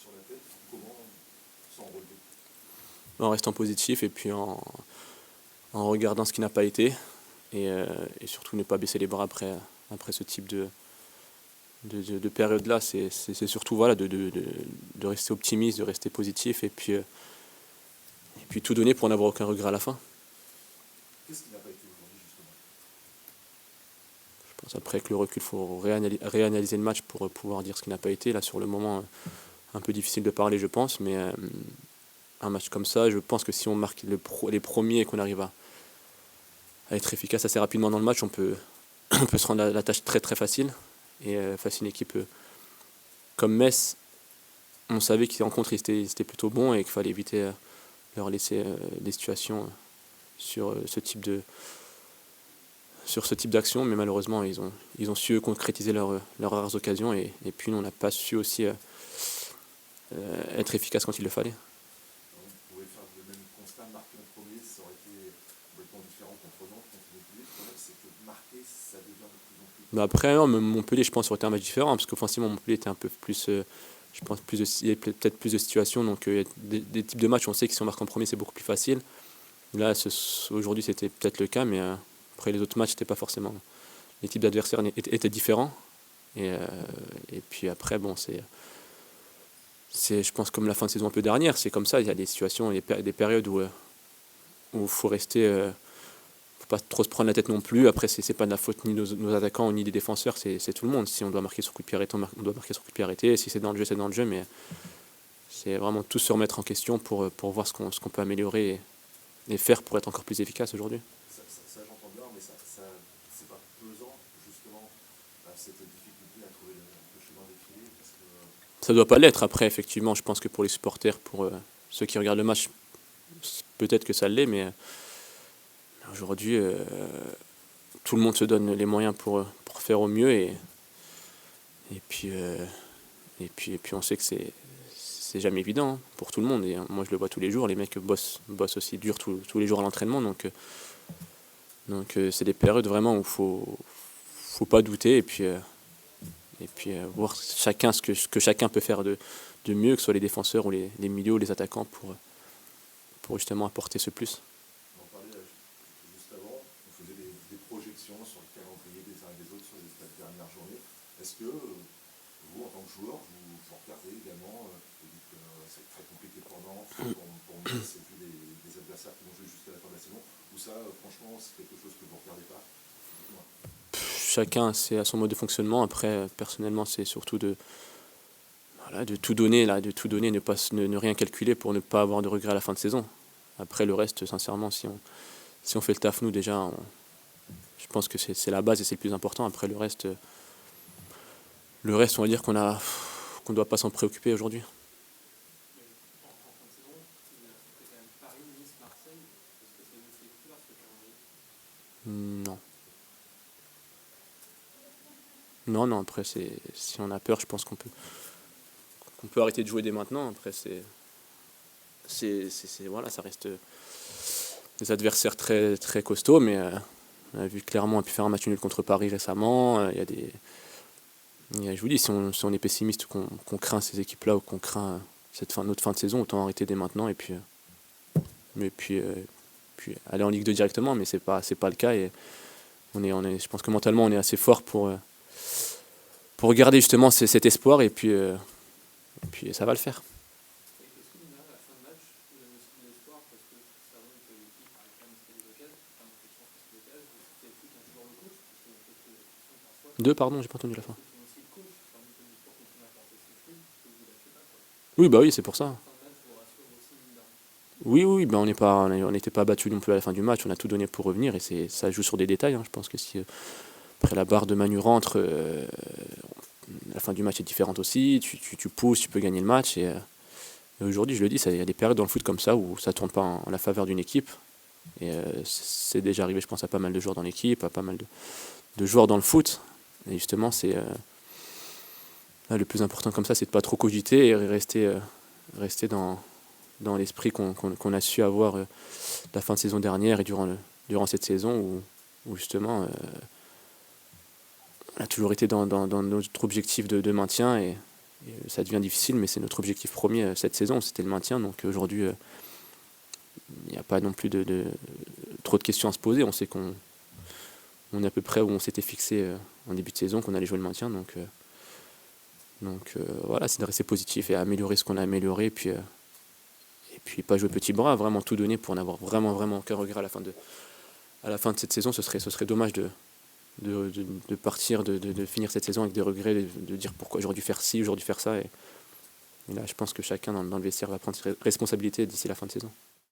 sur la tête, comment s'en relever? En restant positif et puis en regardant ce qui n'a pas été et surtout ne pas baisser les bras après ce type de période-là. C'est surtout voilà, de rester optimiste, de rester positif et puis tout donner pour n'avoir aucun regret à la fin. Qu'est-ce qui n'a pas été aujourd'hui, justement? Je pense après que le recul, il faut réanalyser le match pour pouvoir dire ce qui n'a pas été. Là, sur le moment, un peu difficile de parler, je pense, mais un match comme ça, je pense que si on marque les premiers et qu'on arrive à être efficace assez rapidement dans le match, on peut se rendre la tâche très très facile. Et face à une équipe comme Metz, on savait qu'ils rencontrent, ils étaient plutôt bons et qu'il fallait éviter leur laisser des situations sur ce type d'action, mais malheureusement ils ont su concrétiser leurs rares occasions et puis nous on n'a pas su aussi être efficace quand il le fallait. On pouvait faire le même constat, marquer en premier, ça aurait été complètement différent contre Nantes, contre Montpellier. Le problème, c'est que marquer, ça devient de plus en plus. Mais après, non, Montpellier, je pense, aurait été un match différent, parce qu'offensivement, Montpellier était un peu plus, je pense, il y a peut-être plus de situations, donc il y a des types de matchs, on sait que si on marque en premier, c'est beaucoup plus facile. Là, aujourd'hui, c'était peut-être le cas, mais après les autres matchs, c'était pas forcément. Les types d'adversaires étaient différents. Et puis après, bon, je pense, comme la fin de saison un peu dernière, c'est comme ça, il y a des situations, des périodes où il faut rester. Faut pas trop se prendre la tête non plus. Après, c'est pas de la faute ni nos attaquants ni des défenseurs, c'est tout le monde. Si on doit marquer sur coup de pied arrêté, on doit marquer sur coup de pied arrêté. Si c'est dans le jeu, c'est dans le jeu, mais c'est vraiment tout se remettre en question pour voir ce qu'on peut améliorer et faire pour être encore plus efficace aujourd'hui. Ça, j'entends bien, mais c'est pas pesant, justement, cette difficulté à trouver le chemin d'équilibre, parce que Ça doit pas l'être. Après, effectivement, je pense que pour les supporters, pour ceux qui regardent le match, peut-être que ça l'est, mais aujourd'hui, tout le monde se donne les moyens pour faire au mieux et puis on sait que c'est jamais évident hein, pour tout le monde. Et moi, je le vois tous les jours. Les mecs bossent aussi dur tous les jours à l'entraînement. Donc c'est des périodes vraiment où faut pas douter et puis voir chacun ce que chacun peut faire de mieux, que ce soit les défenseurs ou les milieux ou les attaquants pour justement apporter ce plus. on en parlait juste avant, on faisait des projections sur le calendrier des uns et des autres sur les 4 dernières journées. Est-ce que vous, en tant que joueur, vous regardez également, vous dites que c'est très compliqué pour Nantes, pour Metz, vu les adversaires qui vont jouer jusqu'à la fin de la saison, ou ça, franchement, c'est quelque chose que vous ne regardez pas? Chacun c'est à son mode de fonctionnement. Après, personnellement, c'est surtout voilà, de tout donner, là, de tout donner, ne rien calculer pour ne pas avoir de regrets à la fin de saison. Après, le reste, sincèrement, si on fait le taf, nous, déjà, je pense que c'est la base et c'est le plus important. Après, le reste on va dire qu'on ne doit pas s'en préoccuper aujourd'hui. Non. Non, après, si on a peur, je pense qu'on peut arrêter de jouer dès maintenant. Après, voilà, ça reste des adversaires très, très costauds, mais on a vu clairement, on a pu faire un match nul contre Paris récemment. Je vous dis, si on est pessimiste, qu'on craint ces équipes-là ou qu'on craint notre fin de saison, autant arrêter dès maintenant et puis aller en Ligue 2 directement, mais c'est pas le cas et je pense que mentalement on est assez fort pour garder justement cet espoir et puis ça va le faire. Deux, pardon, j'ai pas entendu la fin. Oui, bah oui, c'est pour ça. Oui, ben on n'était pas battu non plus à la fin du match, on a tout donné pour revenir et ça joue sur des détails. Hein. Je pense que si après la barre de Manu rentre, la fin du match est différente aussi, tu pousses, tu peux gagner le match et aujourd'hui, je le dis, il y a des périodes dans le foot comme ça où ça tourne pas en la faveur d'une équipe et c'est déjà arrivé, je pense, à pas mal de joueurs dans l'équipe, à pas mal de joueurs dans le foot et justement, le plus important comme ça, c'est de pas trop cogiter et rester dans l'esprit qu'on a su avoir la fin de saison dernière et durant cette saison où justement on a toujours été dans notre objectif de maintien et Ça devient difficile, mais c'est notre objectif premier cette saison, c'était le maintien. Donc aujourd'hui, il n'y a pas non plus trop de questions à se poser. On sait qu'on est à peu près où on s'était fixé en début de saison, qu'on allait jouer le maintien. Donc voilà, c'est de rester positif et à améliorer ce qu'on a amélioré. Et puis pas jouer petit bras, vraiment tout donner pour n'avoir vraiment aucun regret à la fin de cette saison. Ce serait dommage de partir, de finir cette saison avec des regrets, de dire pourquoi j'aurais dû faire ci, j'aurais dû faire ça. Et là, je pense que chacun dans le vestiaire va prendre ses responsabilités d'ici la fin de saison.